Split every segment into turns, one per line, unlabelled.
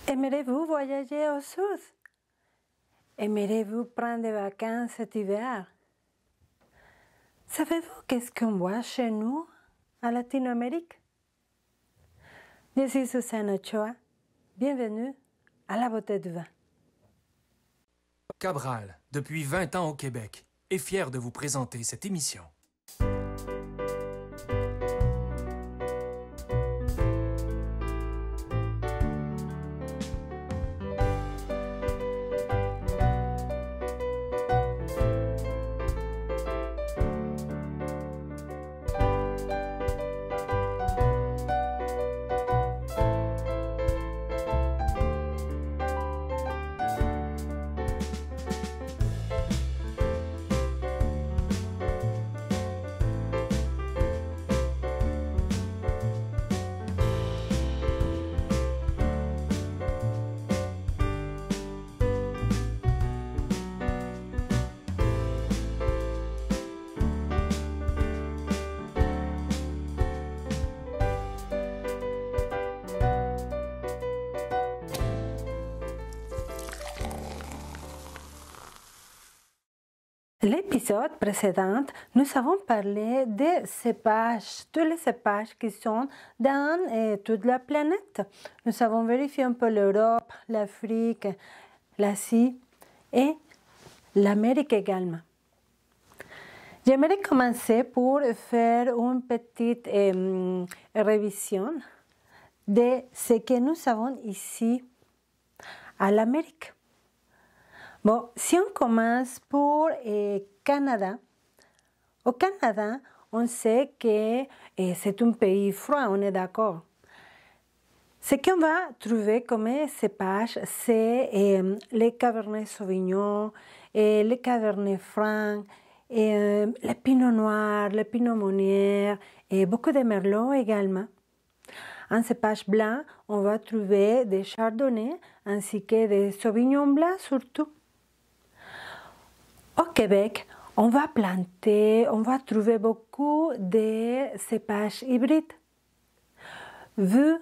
Aimerez-vous voyager au sud? Aimerez-vous prendre des vacances cet hiver? Savez-vous qu'est-ce qu'on boit chez nous, en Latino-Amérique? Je suis Susana Ochoa. Bienvenue à la beauté du vin.
Cabral, depuis 20 ans au Québec, est fier de vous présenter cette émission.
L'épisode précédent, nous avons parlé des cépages, tous les cépages qui sont dans toute la planète. Nous avons vérifié un peu l'Europe, l'Afrique, l'Asie et l'Amérique également. J'aimerais commencer pour faire une petite révision de ce que nous avons ici à l'Amérique. Bon, si on commence pour Canada, au Canada, on sait que c'est un pays froid, on est d'accord. Ce qu'on va trouver comme cépage, c'est les Cabernet Sauvignon, les Cabernet Franc, le Pinot Noir, le Pinot Meunier et beaucoup de Merlot également. En cépage blanc, on va trouver des Chardonnay ainsi que des Sauvignon blanc surtout. Au Québec, on va trouver beaucoup de cépages hybrides. Vu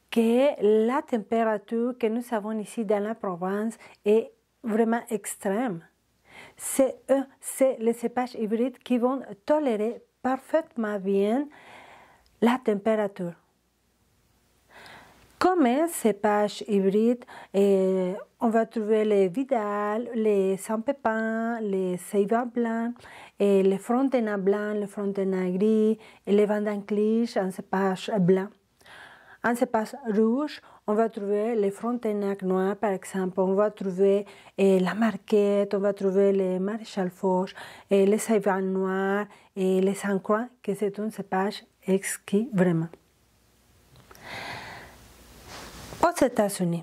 que la température que nous avons ici dans la province est vraiment extrême, c'est les cépages hybrides qui vont tolérer parfaitement bien la température. Comme cépages hybrides, on va trouver les Vidal, les Saint-Pépin, les Seyva blanc, les Frontenac blanc, les Frontenac gris et les Vendange en cépage blanc. En cépage rouge, on va trouver les Frontenac noirs par exemple, on va trouver la Marquette, on va trouver les Maréchal Foch, les Seyva noirs et les Saint-Croix, que c'est un cépage exquis vraiment. Aux États-Unis,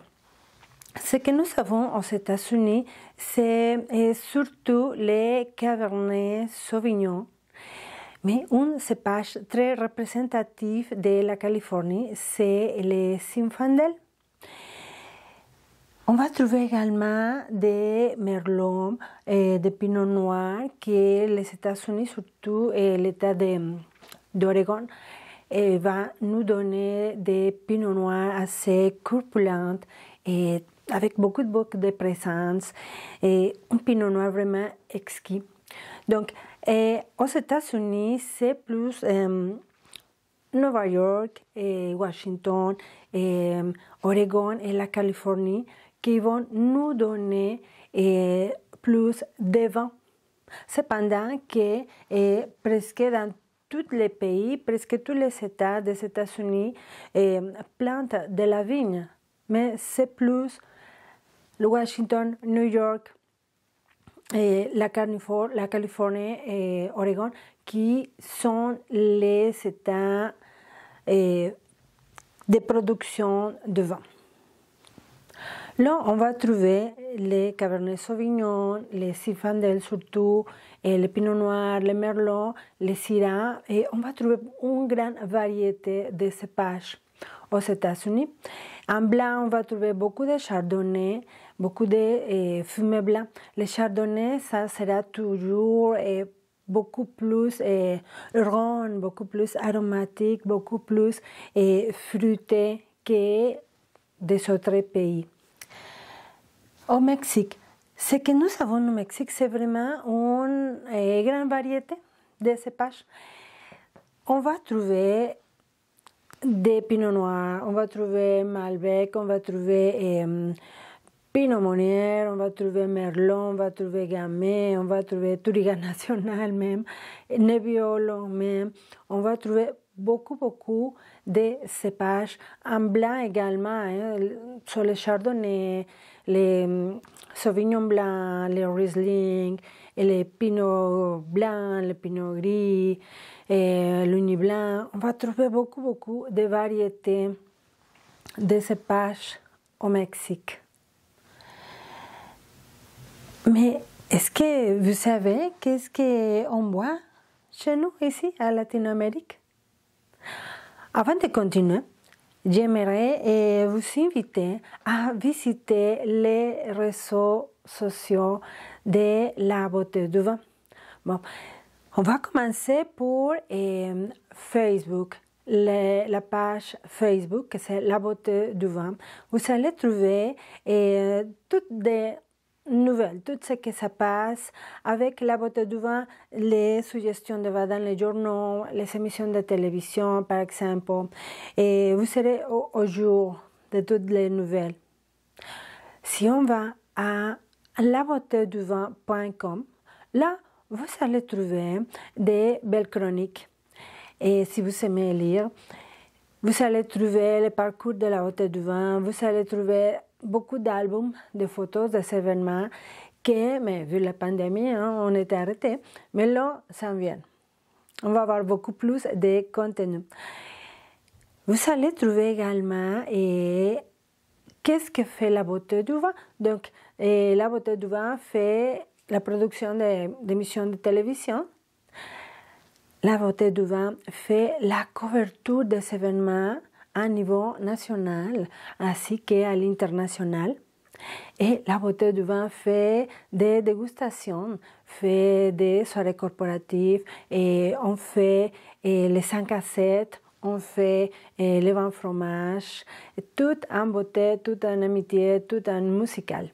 ce que nous avons aux États-Unis, c'est surtout les Cabernet Sauvignon, mais un cépage très représentatif de la Californie, c'est le Zinfandel. On va trouver également des Merlot, des Pinot Noir, que les États-Unis, surtout l'État d'Oregon, va nous donner des Pinot Noirs assez corpulents et avec beaucoup de présence et un Pinot Noir vraiment exquis. Donc, aux États-Unis, c'est plus New York, Washington, Oregon et la Californie qui vont nous donner plus de vin. Cependant que presque dans tous les pays, presque tous les États des États-Unis plantent de la vigne, mais c'est plus le Washington, New York, la Californie et Oregon qui sont les États de production de vin. Là, on va trouver les Cabernet Sauvignon, les Zinfandel surtout, et le Pinot Noir, le Merlot, les Syrah, et on va trouver une grande variété de cépages aux États-Unis. En blanc, on va trouver beaucoup de Chardonnay, beaucoup de fumé blanc. Le Chardonnay, ça sera toujours beaucoup plus rond, beaucoup plus aromatique, beaucoup plus fruité que des autres pays. Au Mexique, ce que nous avons au Mexique, c'est vraiment une grande variété de cépages. On va trouver des Pinot Noirs, on va trouver Malbec, on va trouver Pinot Meunier, on va trouver Merlot, on va trouver Gamay, on va trouver Touriga National même, Nebbiolo même. On va trouver beaucoup de cépages en blanc également, sur les Chardonnay, les Sauvignon blanc, les Riesling, et les Pinot blanc, les Pinot gris, et l'Uni blanc. On va trouver beaucoup de variétés de cépages au Mexique. Mais est-ce que vous savez qu'est-ce qu'on boit chez nous, ici, à Latino-Amérique? Avant de continuer, j'aimerais vous inviter à visiter les réseaux sociaux de la beauté du vin. Bon, on va commencer pour Facebook, la page Facebook, c'est la beauté du vin. Vous allez trouver toutes des nouvelles, tout ce qui se passe avec la beauté du vin, les suggestions de vin dans les journaux, les émissions de télévision par exemple, et vous serez au jour de toutes les nouvelles. Si on va à labeautéduvin.com, là vous allez trouver des belles chroniques, et si vous aimez lire, vous allez trouver le parcours de la beauté du vin, vous allez trouver beaucoup d'albums, de photos, des événements mais vu la pandémie, on était arrêté, mais là, ça vient. On va avoir beaucoup plus de contenu. Vous allez trouver également qu'est-ce que fait la beauté du vin. Donc, la beauté du vin fait la production d'émissions de télévision. La beauté du vin fait la couverture des événements à niveau national ainsi qu'à l'international. Et la beauté du vin fait des dégustations, fait des soirées corporatives, et on fait les 5 à 7, on fait les vins fromage, tout en beauté, tout en amitié, tout en musical.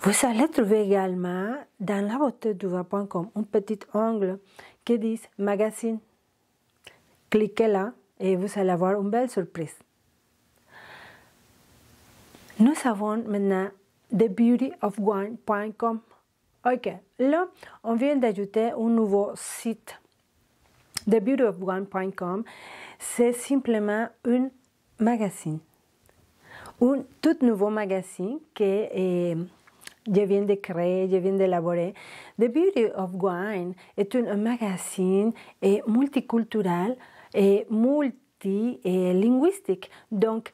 Vous allez trouver également dans labeautéduvin.com un petit onglet qui dit Magazine. Cliquez là et vous allez avoir une belle surprise. Nous avons maintenant thebeautyofwine.com. Ok, là, on vient d'ajouter un nouveau site. Thebeautyofwine.com, c'est simplement un magazine. Un tout nouveau magazine que je viens de créer, je viens d'élaborer. The Beauty of Wine est un magazine multiculturel et multilinguistique. Donc,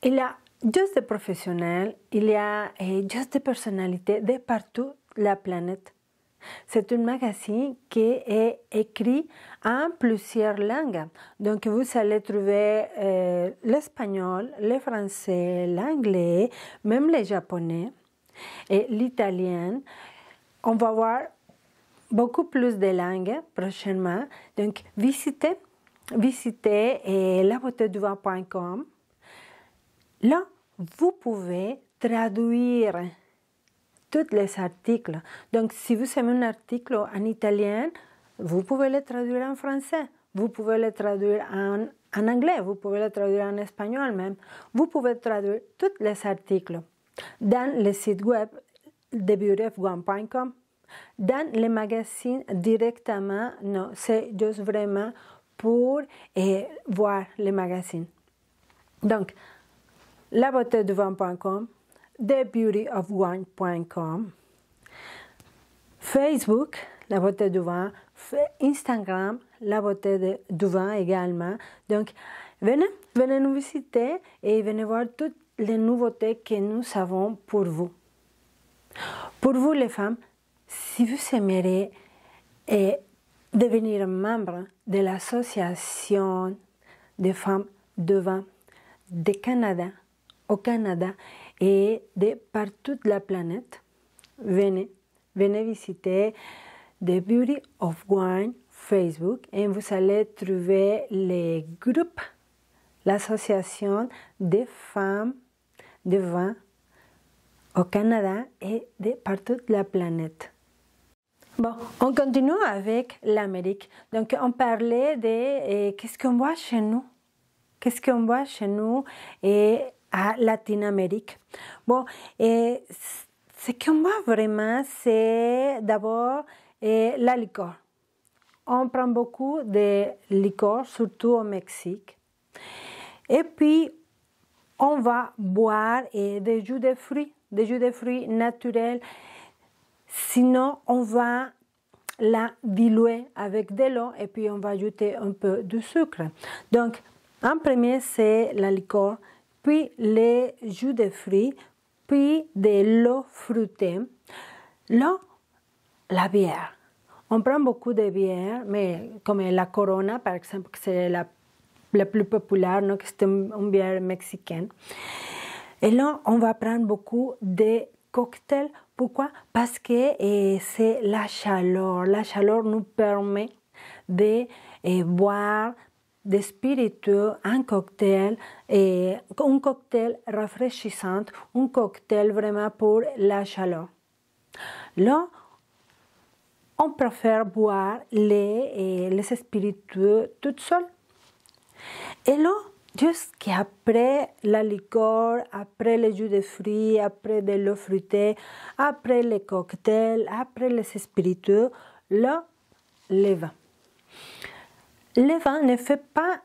il y a juste des professionnels, il y a juste des personnalités de partout la planète. C'est un magazine qui est écrit en plusieurs langues. Donc, vous allez trouver l'espagnol, le français, l'anglais, même le japonais et l'italien. On va voir beaucoup plus de langues prochainement. Donc, visitez labeautéduvin.com. Là, vous pouvez traduire tous les articles. Donc, si vous aimez un article en italien, vous pouvez le traduire en français. Vous pouvez le traduire en anglais. Vous pouvez le traduire en espagnol même. Vous pouvez traduire tous les articles dans le site web thebeautyofwine.com. Dans les magazines directement, non, c'est juste vraiment pour voir les magazines. Donc, labeautéduvin.com, thebeautyofwine.com, Facebook, La Beauté du Vin, Instagram, La Beauté du Vin également. Donc, venez nous visiter et venez voir toutes les nouveautés que nous avons pour vous. Pour vous les femmes, si vous aimeriez devenir membre de l'association des femmes de vin du Canada, au Canada et de partout la planète, venez visiter The Beauty of Wine Facebook et vous allez trouver les groupes l'association des femmes de vin au Canada et de partout de la planète. Bon, on continue avec l'Amérique. Donc, on parlait de qu'est-ce qu'on voit chez nous. Qu'est-ce qu'on voit chez nous et à Latine-Amérique. Bon, et ce qu'on voit vraiment, c'est d'abord la liqueur. On prend beaucoup de liqueur, surtout au Mexique. Et puis, on va boire des jus de fruits naturels. Sinon, on va la diluer avec de l'eau et puis on va ajouter un peu de sucre. Donc, en premier, c'est la liqueur, puis les jus de fruits, puis de l'eau fruitée. L'eau, la bière. On prend beaucoup de bière, mais comme la Corona, par exemple, c'est la plus populaire, non? C'est une bière mexicaine. Et là, on va prendre beaucoup de cocktails. Pourquoi? Parce que c'est la chaleur. La chaleur nous permet de boire des spiritueux, un cocktail rafraîchissant, un cocktail vraiment pour la chaleur. Là, on préfère boire les spiritueux tout seul. Et là, jusqu'après la liqueur, après les jus de fruits, après de l'eau fruitée, après les cocktails, après les spiritueux, là, le vin. Le vin ne fait pas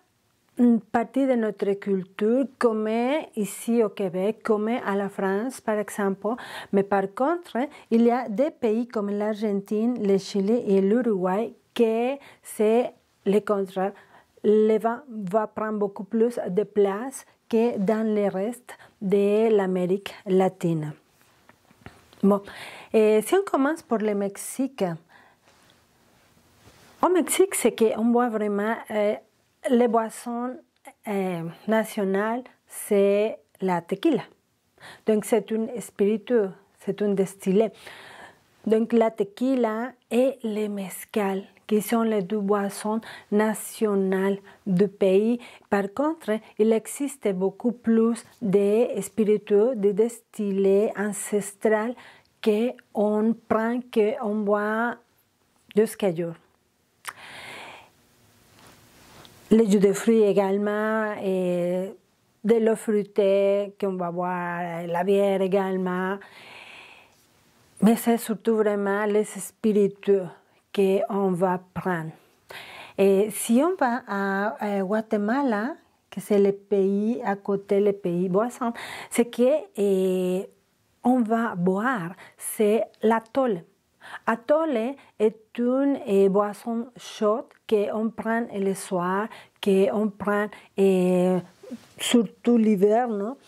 une partie de notre culture comme ici au Québec, comme à la France par exemple. Mais par contre, il y a des pays comme l'Argentine, le Chili et l'Uruguay que c'est le contraire. Le vin va prendre beaucoup plus de place que dans le reste de l'Amérique latine. Bon, et si on commence pour le Mexique, au Mexique, c'est qu'on boit vraiment les boissons nationales, c'est la tequila. Donc, c'est un spiritueux, c'est un distillé. Donc, la tequila et le mezcal, qui sont les deux boissons nationales du pays. Par contre, il existe beaucoup plus de spiritueux, de distillés ancestrales qu'on prend, qu'on boit jusqu'à jour. Les jus de fruits également, et de l'eau fruitée qu'on va boire, la bière également. Mais c'est surtout vraiment les spiritueux qu'on va prendre. Et si on va à Guatemala, que c'est le pays à côté, le pays boisson, c'est que on va boire, c'est l'atole. Atole est une boisson chaude qu'on prend le soir, qu'on prend surtout l'hiver, non?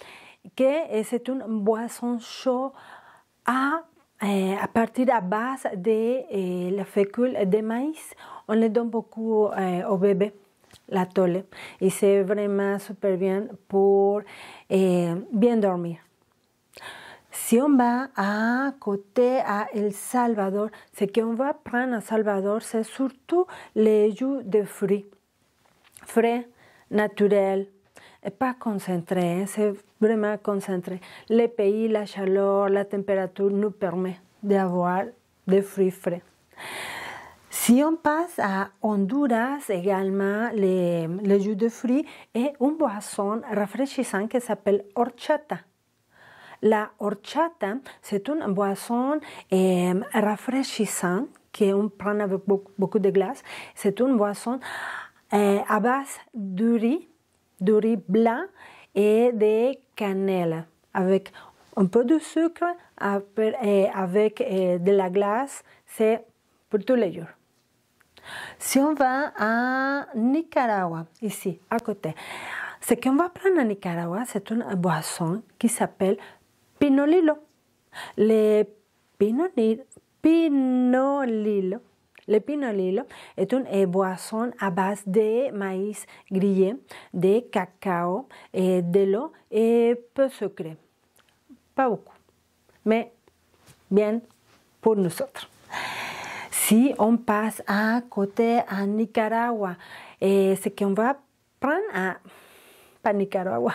Que c'est une boisson chaude à partir à base de la fécule de maïs. On le donne beaucoup au bébé, l'atole. Et c'est vraiment super bien pour bien dormir. Si on va à côté à El Salvador, ce qu'on va prendre à Salvador, c'est surtout les jus de fruits, frais, naturels, et pas concentrés, c'est vraiment concentré. Le pays, la chaleur, la température nous permet d'avoir des fruits frais. Si on passe à Honduras, également, les jus de fruits et une boisson rafraîchissante qui s'appelle horchata. La horchata, c'est une boisson rafraîchissante qu'on prend avec beaucoup de glace. C'est une boisson à base de riz blanc et de cannelle, avec un peu de sucre, avec de la glace. C'est pour tous les jours. Si on va à Nicaragua, ici, à côté, ce qu'on va prendre à Nicaragua, c'est une boisson qui s'appelle Pinolillo. Le pinolillo est une boisson à base de maïs grillé, de cacao, de l'eau et peu sucré. Pas beaucoup, mais bien pour nous autres. Si on passe à côté à Nicaragua, ce qu'on va prendre pas Nicaragua.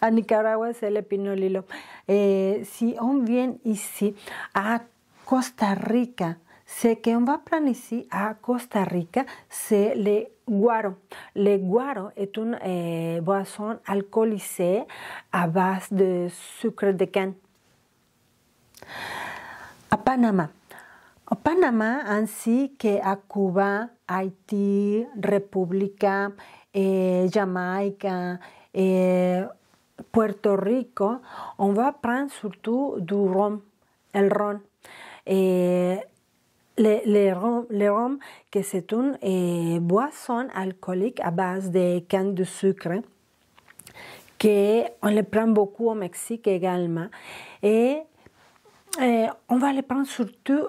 À Nicaragua, c'est le Pinot Lilo. Et si on vient ici à Costa Rica, ce qu'on va prendre ici à Costa Rica, c'est le guaro. Le guaro est une boisson alcoolisée à base de sucre de canne. À Panama. Au Panama, ainsi qu'à Cuba, Haïti, República, Jamaïca et Puerto Rico, on va prendre surtout du rhum, le rhum. Et le rhum, que c'est une boisson alcoolique à base de canne de sucre, qu'on le prend beaucoup au Mexique également. Et on va le prendre surtout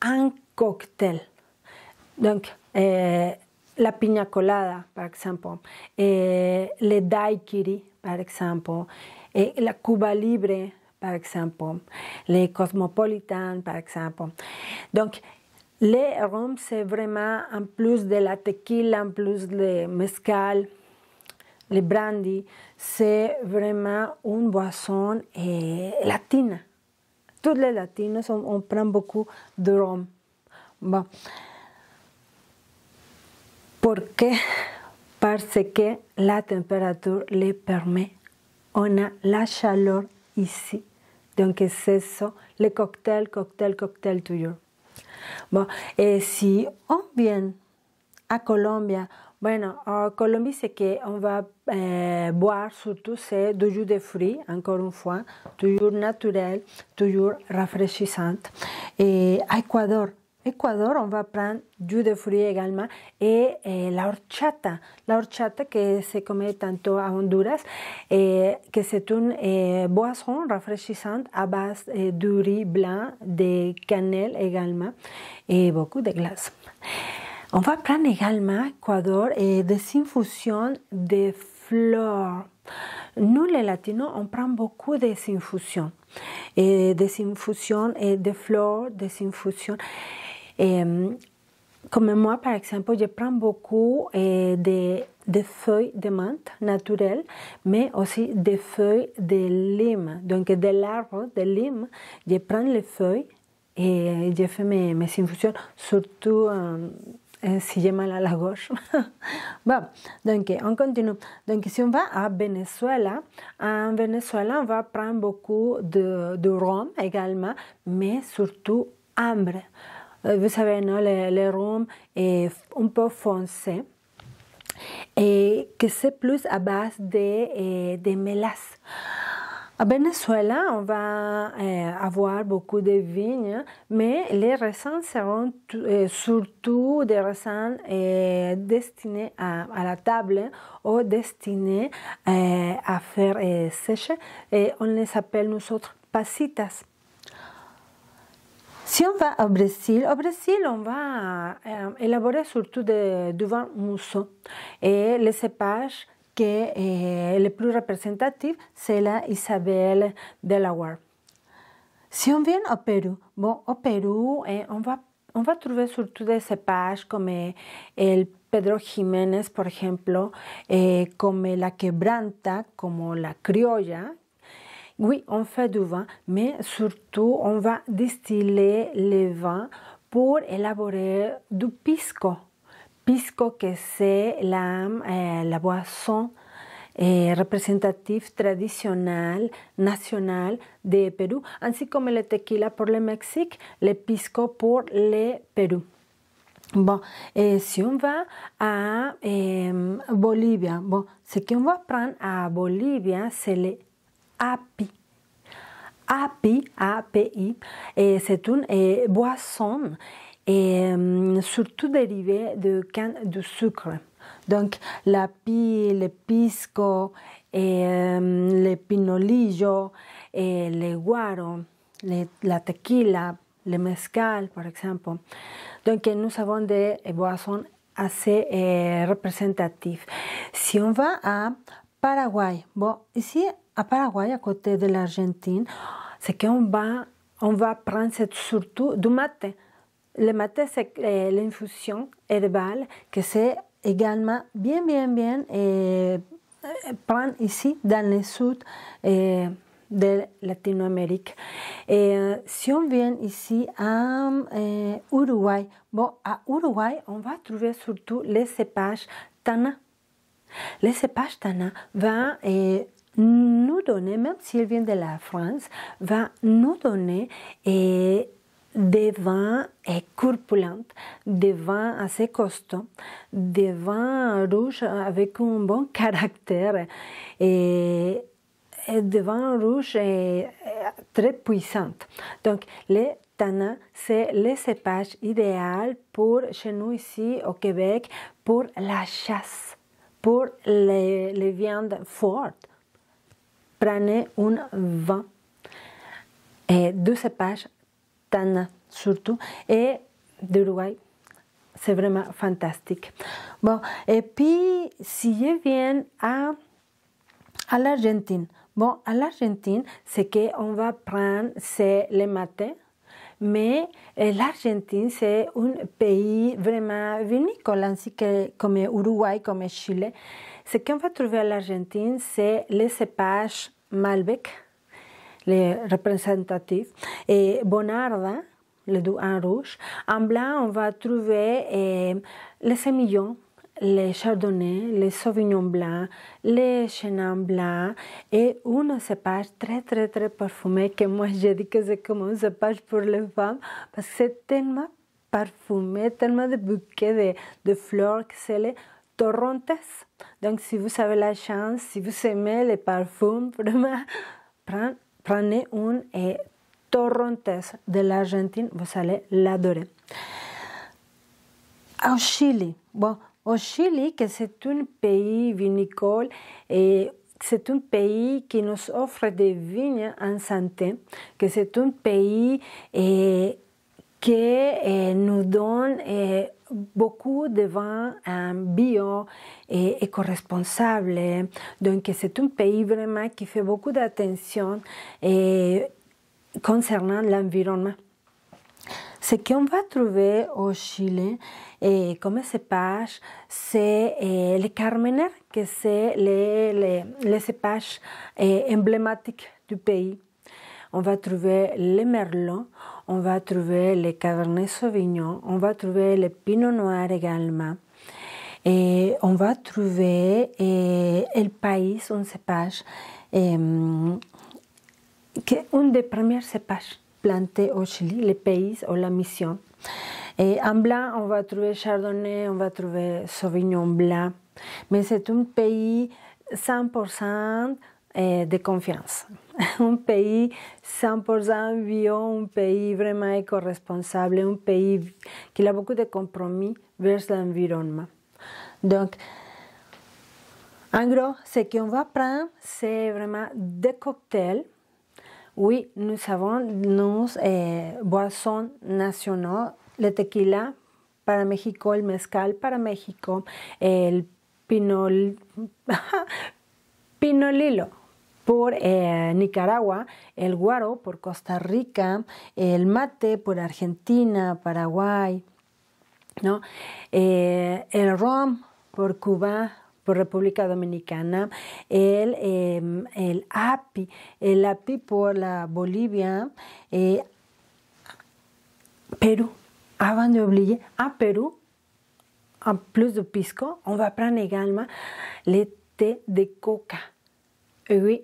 en cocktail. Donc, la piña colada, par exemple, le daiquiri, par exemple, et la Cuba Libre, par exemple, les Cosmopolitan, par exemple. Donc, le rhum, c'est vraiment, en plus de la tequila, en plus de mezcal, le brandy, c'est vraiment une boisson latine. Tous les latinos, on prend beaucoup de rhum. Bon. Pourquoi? Parce que la température le permet. On a la chaleur ici. Donc c'est ça, le cocktail toujours. Bon, et si on vient à Colombie, bueno, en Colombie, c'est qu'on va boire surtout c'est du jus de fruits, encore une fois, toujours naturel, toujours rafraîchissant. Et à Équador, on va prendre jus de fruits également et la horchata. La horchata que se come tanto à Honduras, que c'est une boisson rafraîchissante à base de riz blanc, de cannelle également et beaucoup de glace. On va prendre également, Équador, des infusions de fleurs. Nous, les Latinos, on prend beaucoup des infusions. Des infusions de fleurs, des infusions. Comme moi, par exemple, je prends beaucoup de feuilles de menthe naturelles, mais aussi des feuilles de lime. Donc, de l'arbre de lime, je prends les feuilles et je fais mes infusions, surtout si j'ai mal à la gorge. Bon, donc on continue. Donc si on va à Venezuela, en Venezuela, on va prendre beaucoup de rhum également, mais surtout ambre. Vous savez, non, le rhum est un peu foncé et que c'est plus à base de mélasse. À Venezuela, on va avoir beaucoup de vignes, mais les raisins seront surtout des raisins destinés à la table ou destinés à faire sécher. Et on les appelle nous autres pasitas. Si on va au Brésil, on va élaborer surtout du vin mousseux et les cépages que le plus représentatif, c'est la Isabelle Delaware. Si on vient au Pérou, bon, au Pérou, on va trouver surtout des cépages comme el Pedro Jiménez, par exemple, comme la Quebranta, comme la Criolla. Oui, on fait du vin, mais surtout, on va distiller le vin pour élaborer du pisco. Pisco, que c'est la boisson représentative traditionnelle, nationale de Pérou, ainsi comme le tequila pour le Mexique, le pisco pour le Pérou. Bon, si on va à Bolivie, bon, ce qu'on va prendre à Bolivie, c'est le api. API, c'est une boisson surtout dérivée de canne de sucre. Donc, l'api, le pisco, le pinolillo, le guaro, la tequila, le mezcal, par exemple. Donc, nous avons des boissons assez représentatives. Si on va à Paraguay, bon, ici, à Paraguay, à côté de l'Argentine, c'est qu'on va prendre surtout du maté. Le maté, c'est l'infusion herbale que c'est également bien prendre ici, dans le sud de Latinoamérique. Et si on vient ici à Uruguay, bon, à Uruguay, on va trouver surtout les cépages Tana. Les cépages Tana vont nous donner, même s'ils viennent de la France, va nous donner des vins corpulents, des vins assez costauds, des vins rouges avec un bon caractère et des vins rouges très puissants. Donc, les Tana, c'est le cépage idéal pour chez nous ici au Québec pour la chasse, pour les viandes fortes. Prenez un vin de cépage Tana surtout et d'Uruguay. C'est vraiment fantastique. Bon, et puis si je viens à l'Argentine, bon, à l'Argentine, ce qu'on va prendre, c'est le maté. Mais l'Argentine, c'est un pays vraiment vinicole, ainsi que comme Uruguay, comme Chili. Ce qu'on va trouver à l'Argentine, c'est les cépages Malbec, les représentatifs, et Bonarda, le doux en rouge. En blanc, on va trouver les sémillons, les chardonnays, les sauvignons blancs, les chenin blancs et un cépage très très très parfumé que moi je dis que c'est comme un cépage pour les femmes parce que c'est tellement parfumé, tellement de bouquets de fleurs que c'est les Torrontés. Donc si vous avez la chance, si vous aimez les parfums, vraiment prenez un Torrontés de l'Argentine, vous allez l'adorer. Au Chili, bon, au Chili, que c'est un pays vinicole et c'est un pays qui nous offre des vignes en santé, que c'est un pays qui nous donne beaucoup de vins bio et éco-responsables. Donc c'est un pays vraiment qui fait beaucoup d'attention concernant l'environnement. Ce qu'on va trouver au Chili comme cépage, c'est le Carmener, que c'est les cépages emblématiques du pays. On va trouver le Merlot, on va trouver le Cabernet Sauvignon, on va trouver le Pinot Noir également. Et on va trouver El País, un cépage, qui est un des premiers cépages plantés au Chili, le Pays ou la Mission. Et en blanc, on va trouver Chardonnay, on va trouver Sauvignon blanc. Mais c'est un pays 100% de confiance. Un pays 100% bio, un pays vraiment éco-responsable, un pays qui a beaucoup de compromis vers l'environnement. Donc, en gros, ce qu'on va prendre, c'est vraiment des cocktails. Oui, nous avons nos boissons nationales, le tequila para México, el mezcal para México, el pinolilo por Nicaragua, el guaro por Costa Rica, el mate por Argentina, Paraguay, ¿no? El ron por Cuba, por República Dominicana, el api por la Bolivia, Pérou. Avant d'oublier, à Pérou, en plus de pisco, on va prendre également le thé de coca. Oui,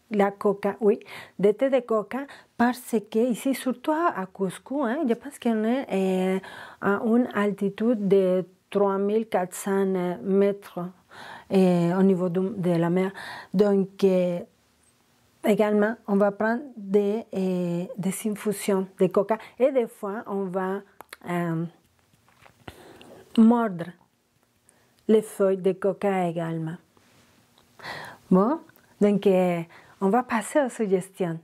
la coca, oui, de thé de coca, parce que ici, surtout à Cusco, je pense qu'on est à une altitude de 3400 mètres au niveau de la mer. Donc, également, on va prendre des infusions de coca et des fois, on va mordre les feuilles de coca également. Bon, donc on va passer aux suggestions.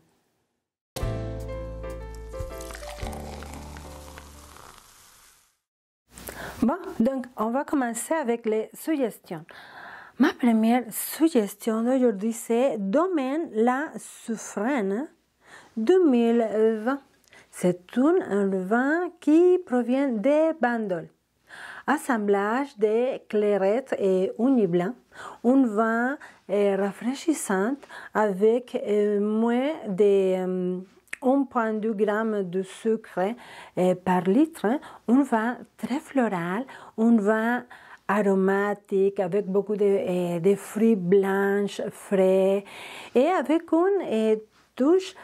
Bon, donc on va commencer avec les suggestions. Ma première suggestion d'aujourd'hui, c'est Domaine La Suffrène 2020. C'est un vin qui provient de Bandol. Assemblage de clairette et uni blanc un vin rafraîchissant avec moins de 1,2 g de sucre par litre, un vin très floral, un vin aromatique avec beaucoup de fruits blancs frais et avec une touche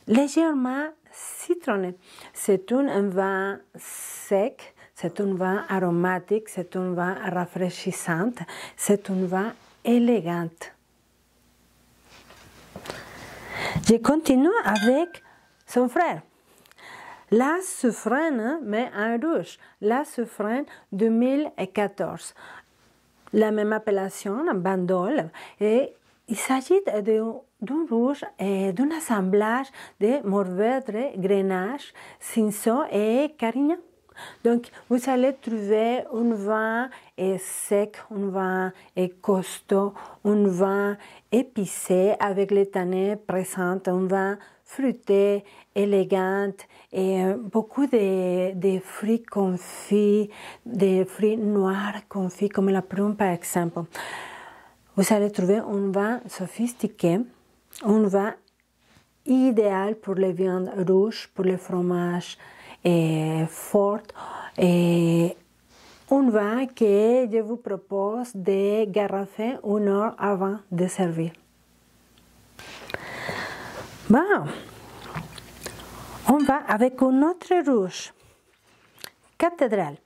légèrement citronnée. C'est un vin sec, c'est un vin aromatique, c'est un vin rafraîchissant, c'est un vin élégant. Je continue avec son frère. La Suffren, mais en rouge. La Suffren 2014. La même appellation, Bandol. Et il s'agit d'un rouge et d'un assemblage de Mourvèdre, Grenache, Cinsault et Carignan. Donc, vous allez trouver un vin sec, un vin costaud, un vin épicé avec les tanins présents, un vin fruité, élégant et beaucoup de fruits confits, des fruits noirs confits comme la prune par exemple. Vous allez trouver un vin sophistiqué, un vin idéal pour les viandes rouges, pour les fromages forts et un vin que je vous propose de garafer 1 heure avant de servir. Bon, on va avec un autre rouge. Cathédrale.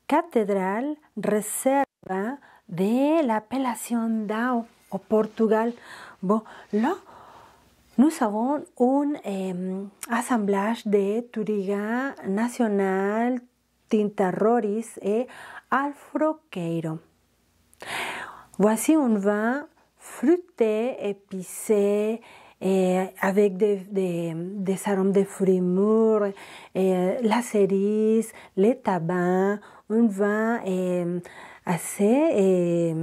Cathédrale réserve de l'appellation d'Ao au Portugal. Bon, là, nous avons un assemblage de Touriga Nacional, Tinta Roriz et Alfroqueiro. Voici un vin fruité, épicé, avec des arômes de fruits mûrs, la cerise, les tabacs, un vin assez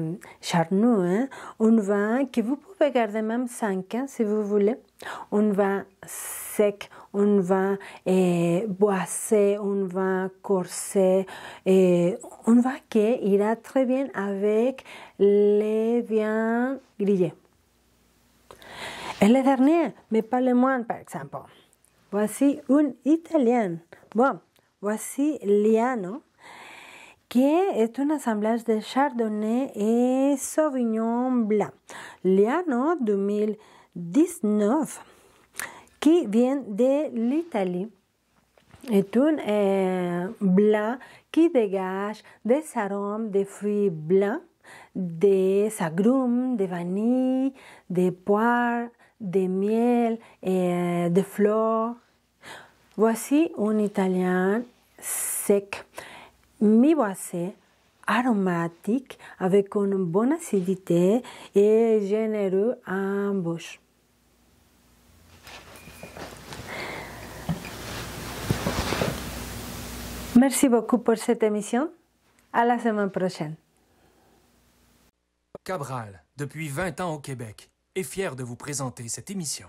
charnu, hein? Un vin que vous pouvez garder même 5 ans si vous voulez. Un vin sec, un vin boisé, un vin corsé, un vin qui ira très bien avec les viandes grillées. Et le dernier, mais pas le moindre par exemple. Voici une italienne. Bon, voici Liano, qui est un assemblage de Chardonnay et Sauvignon blanc. Liano 2019, qui vient de l'Italie, est un blanc qui dégage des arômes de fruits blancs, des agrumes, de vanille, des poires, de miel et de fleurs. Voici un italien sec, mi-boisé, aromatique, avec une bonne acidité et généreux en bouche. Merci beaucoup pour cette émission. À la semaine prochaine.
Cabral, depuis 20 ans au Québec, est fier de vous présenter cette émission.